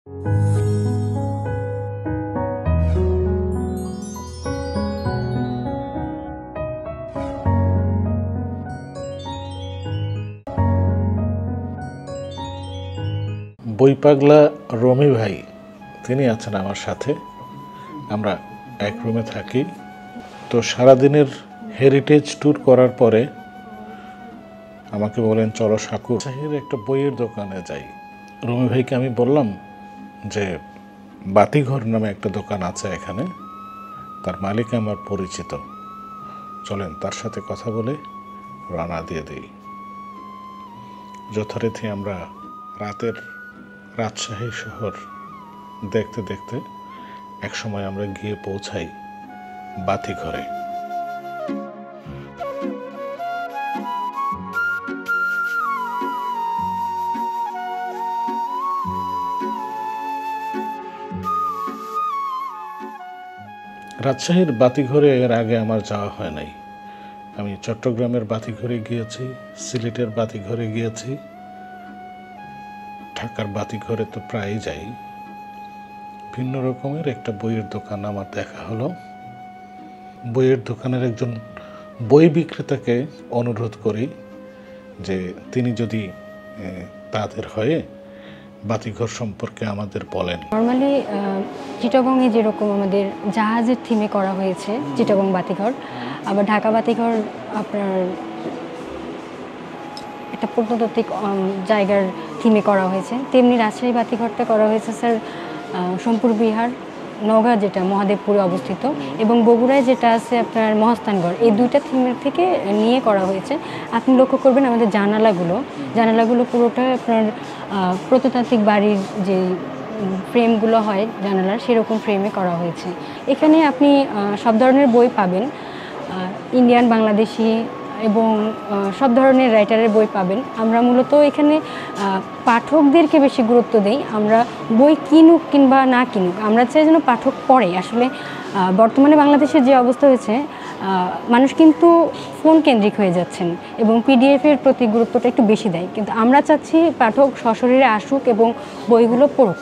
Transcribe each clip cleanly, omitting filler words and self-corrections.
বই পাগলা রমি ভাই তিনি আছেন আমার সাথে, আমরা এক রুমে থাকি। তো সারাদিনের হেরিটেজ ট্যুর করার পরে আমাকে বলেন চলো সাকুর শাহীর একটা বইয়ের দোকানে যাই। রমি ভাইকে আমি বললাম যে বাতিঘর নামে একটা দোকান আছে এখানে, তার মালিক আমার পরিচিত, চলেন তার সাথে কথা বলে রওনা দিয়ে দিই। যথারীতি আমরা রাজশাহী শহর দেখতে দেখতে একসময় আমরা গিয়ে পৌঁছাই বাতিঘরে। রাজশাহীর বাতিঘরে এর আগে আমার যাওয়া হয় নাই। আমি চট্টগ্রামের বাতিঘরে গিয়েছি, সিলেটের বাতিঘরে গিয়েছি, ঢাকার বাতিঘরে তো প্রায়ই যাই। ভিন্ন রকমের একটা বইয়ের দোকান আমার দেখা হলো। বইয়ের দোকানের একজন বই বিক্রেতাকে অনুরোধ করি যে তিনি যদি তাদের হয়ে বাতিঘর সম্পর্কে আমাদের বলেন। নর্মালি চিটাগংয়ে যেরকম আমাদের জাহাজের থিমে করা হয়েছে চিটাগং বাতিঘর, আবার ঢাকা বাতিঘর আপনার একটা প্রত্নতাত্ত্বিক জায়গার থিমে করা হয়েছে, তেমনি রাজশাহী বাতিঘরটা করা হয়েছে স্যার সোমপুর বিহার, নওগাঁ যেটা মহাদেবপুরে অবস্থিত, এবং বগুড়ায় যেটা আছে আপনার মহাস্থানগড়, এই দুইটা থিমের থেকে নিয়ে করা হয়েছে। আপনি লক্ষ্য করবেন আমাদের জানালাগুলো পুরোটা আপনার প্রত্নতাত্ত্বিক বাড়ির যে ফ্রেমগুলো হয় জানালার, সেরকম ফ্রেমে করা হয়েছে। এখানে আপনি সব ধরনের বই পাবেন, ইন্ডিয়ান, বাংলাদেশি এবং সব ধরনের রাইটারের বই পাবেন। আমরা মূলত এখানে পাঠকদেরকে বেশি গুরুত্ব দিই। আমরা বই কিনুক কিংবা না কিনুক, আমরা চাই যেন পাঠক পড়ে। আসলে বর্তমানে বাংলাদেশের যে অবস্থা হয়েছে, মানুষ কিন্তু ফোন কেন্দ্রিক হয়ে যাচ্ছেন এবং পিডিএফের প্রতি গুরুত্বটা একটু বেশি দেয়, কিন্তু আমরা চাচ্ছি পাঠক সশরীরে আসুক এবং বইগুলো পড়ুক।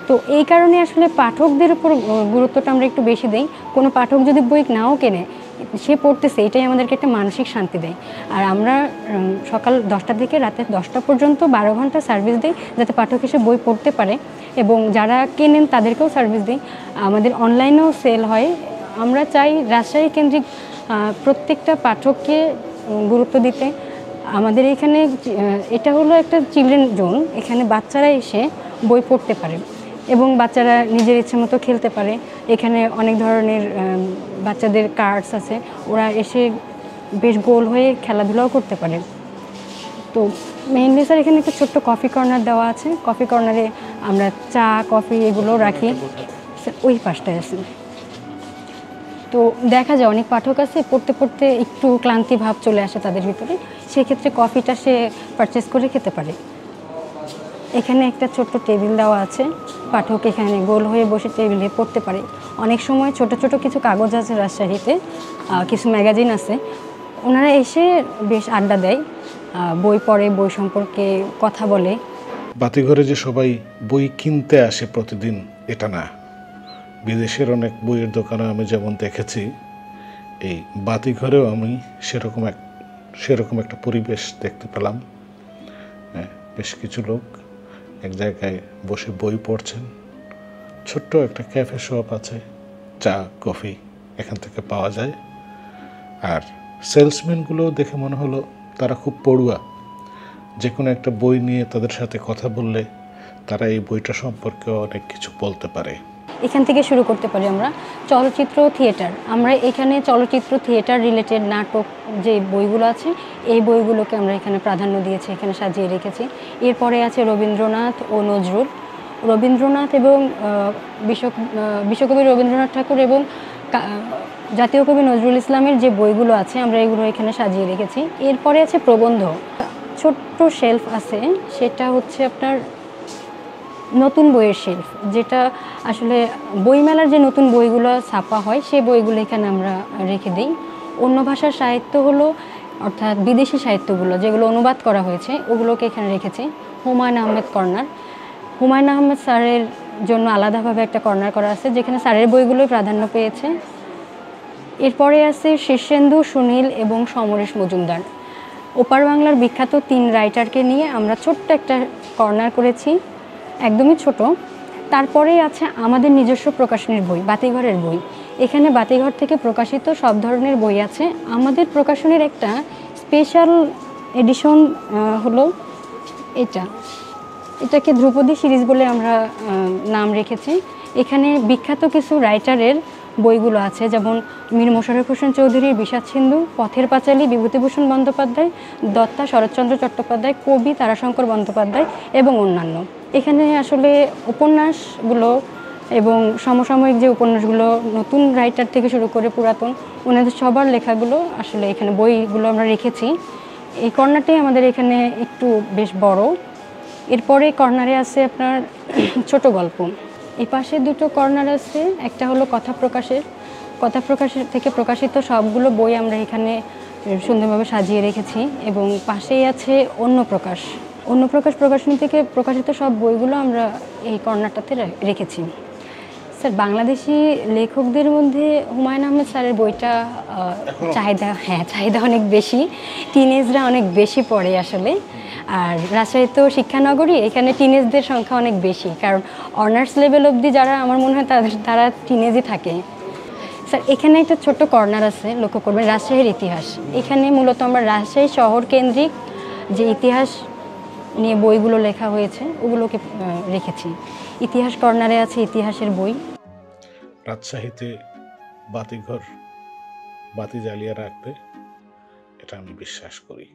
তো এই কারণে আসলে পাঠকদের উপর গুরুত্বটা আমরা একটু বেশি দিই। কোনো পাঠক যদি বই নাও কেনে, সে পড়তেছে, এটাই আমাদেরকে একটা মানসিক শান্তি দেয়। আর আমরা সকাল 10টা থেকে রাতে 10টা পর্যন্ত 12 ঘন্টা সার্ভিস দিই, যাতে পাঠক এসে বই পড়তে পারে, এবং যারা কেনেন তাদেরকেও সার্ভিস দিই। আমাদের অনলাইনেও সেল হয়। আমরা চাই রাজশাহী কেন্দ্রিক প্রত্যেকটা পাঠককে গুরুত্ব দিতে। আমাদের এখানে এটা হলো একটা চিলড্রেন জোন, এখানে বাচ্চারা এসে বই পড়তে পারে এবং বাচ্চারা নিজের ইচ্ছে মতো খেলতে পারে। এখানে অনেক ধরনের বাচ্চাদের কার্ডস আছে, ওরা এসে বেশ গোল হয়ে খেলাধুলাও করতে পারে। তো মেইনলি স্যার এখানে একটা ছোট্ট কফি কর্নার দেওয়া আছে। কফি কর্নারে আমরা চা, কফি এগুলো রাখি। ওই পাশটায় আছে। তো দেখা যায় অনেক পাঠক আছে, পড়তে পড়তে একটু ক্লান্তি ভাব চলে আসে তাদের ভিতরে, সেক্ষেত্রে কফিটা সে পারচেস করে খেতে পারে। এখানে একটা ছোট্ট টেবিল দেওয়া আছে, পাঠক এখানে গোল হয়ে বসে টেবিলে পড়তে পারে। অনেক সময় ছোট ছোট কিছু কাগজ আছে রাজশাহীতে, কিছু ম্যাগাজিন আছে, ওনারা এসে বেশ আড্ডা দেয়, বই পড়ে, বই সম্পর্কে কথা বলে। বাতিঘরে যে সবাই বই কিনতে আসে প্রতিদিন এটা না, বিদেশের অনেক বইয়ের দোকানে আমি যেমন দেখেছি, এই বাতিঘরেও আমি সেরকম একটা পরিবেশ দেখতে পেলাম। বেশ কিছু লোক এক জায়গায় বসে বই পড়ছেন, ছোট্ট একটা ক্যাফে শপ আছে, চা কফি এখান থেকে পাওয়া যায়। আর সেলসম্যানগুলো দেখে মনে হলো তারা খুব পড়ুয়া, যে কোনো একটা বই নিয়ে তাদের সাথে কথা বললে তারা এই বইটা সম্পর্কে অনেক কিছু বলতে পারে। এখান থেকে শুরু করতে পারি আমরা। চলচ্চিত্র, থিয়েটার, আমরা এখানে চলচ্চিত্র, থিয়েটার রিলেটেড নাটক যে বইগুলো আছে, এই বইগুলোকে আমরা এখানে প্রাধান্য দিয়েছি, এখানে সাজিয়ে রেখেছি। এরপরে আছে রবীন্দ্রনাথ ও নজরুল, রবীন্দ্রনাথ এবং বিশ্বকবি রবীন্দ্রনাথ ঠাকুর এবং জাতীয় কবি নজরুল ইসলামের যে বইগুলো আছে, আমরা এগুলো এখানে সাজিয়ে রেখেছি। এরপরে আছে প্রবন্ধ, ছোট্ট শেলফ আছে, সেটা হচ্ছে আপনার নতুন বইয়ের শেলফ, যেটা আসলে বইমেলার যে নতুন বইগুলো ছাপা হয়, সেই বইগুলো এখানে আমরা রেখে দিই। অন্য ভাষার সাহিত্য হলো, অর্থাৎ বিদেশি সাহিত্যগুলো যেগুলো অনুবাদ করা হয়েছে, ওগুলোকে এখানে রেখেছি। হুমায়ুন আহমেদ কর্নার, হুমায়ুন আহমেদ স্যারের জন্য আলাদাভাবে একটা কর্নার করা আছে, যেখানে স্যারের বইগুলোই প্রাধান্য পেয়েছে। এরপরে আছে শীর্ষেন্দু, সুনীল এবং সমরেশ মজুমদার। ওপার বাংলার বিখ্যাত 3 রাইটারকে নিয়ে আমরা ছোট্ট একটা কর্নার করেছি, একদমই ছোট। তারপরেই আছে আমাদের নিজস্ব প্রকাশনীর বই, বাতিঘরের বই। এখানে বাতিঘর থেকে প্রকাশিত সব ধরনের বই আছে। আমাদের প্রকাশনীর একটা স্পেশাল এডিশন হলো এটাকে ধ্রুপদী সিরিজ বলে আমরা নাম রেখেছি। এখানে বিখ্যাত কিছু রাইটারের বইগুলো আছে, যেমন মীর মোশাররফ হোসেন চৌধুরীর বিষাদ সিন্ধু, পথের পাঁচালী বিভূতিভূষণ বন্দ্যোপাধ্যায়, দত্তা শরৎচন্দ্র চট্টোপাধ্যায়, কবি তারাশঙ্কর বন্দ্যোপাধ্যায় এবং অন্যান্য। এখানে আসলে উপন্যাসগুলো এবং সমসাময়িক যে উপন্যাসগুলো, নতুন রাইটার থেকে শুরু করে পুরাতন, ওনাদের সবার লেখাগুলো আসলে এখানে বইগুলো আমরা রেখেছি। এই কর্নারটাই আমাদের এখানে একটু বেশ বড়। এরপরে কর্নারে আছে আপনার ছোট গল্প। এই পাশে 2টো কর্নার আছে, একটা হলো কথা প্রকাশের থেকে প্রকাশিত সবগুলো বই আমরা এখানে সুন্দরভাবে সাজিয়ে রেখেছি। এবং পাশেই আছে অন্য প্রকাশ প্রকাশনী থেকে প্রকাশিত সব বইগুলো আমরা এই কর্নারটাতে রেখেছি। স্যার, বাংলাদেশি লেখকদের মধ্যে হুমায়ুন আহমেদ স্যারের বইটা চাহিদা অনেক বেশি, টিনেজরা অনেক বেশি পড়ে আসলে। আর রাজশাহী তো শিক্ষানগরী, এখানে টিনেজদের সংখ্যা অনেক বেশি, কারণ অনার্স লেভেল অবধি যারা, আমার মনে হয় তারা টিনেজই থাকে। স্যার, এখানে একটা ছোট্ট কর্নার আছে, লক্ষ্য করবেন, রাজশাহীর ইতিহাস। এখানে মূলত আমরা রাজশাহী শহর কেন্দ্রিক যে ইতিহাস নিয়ে বইগুলো লেখা হয়েছে ওগুলোকে রেখেছি। ইতিহাস কর্নারে আছে ইতিহাসের বই। রাজশাহীতে বাতিঘর বাতি জ্বালিয়ে রাখবে, এটা আমি বিশ্বাস করি।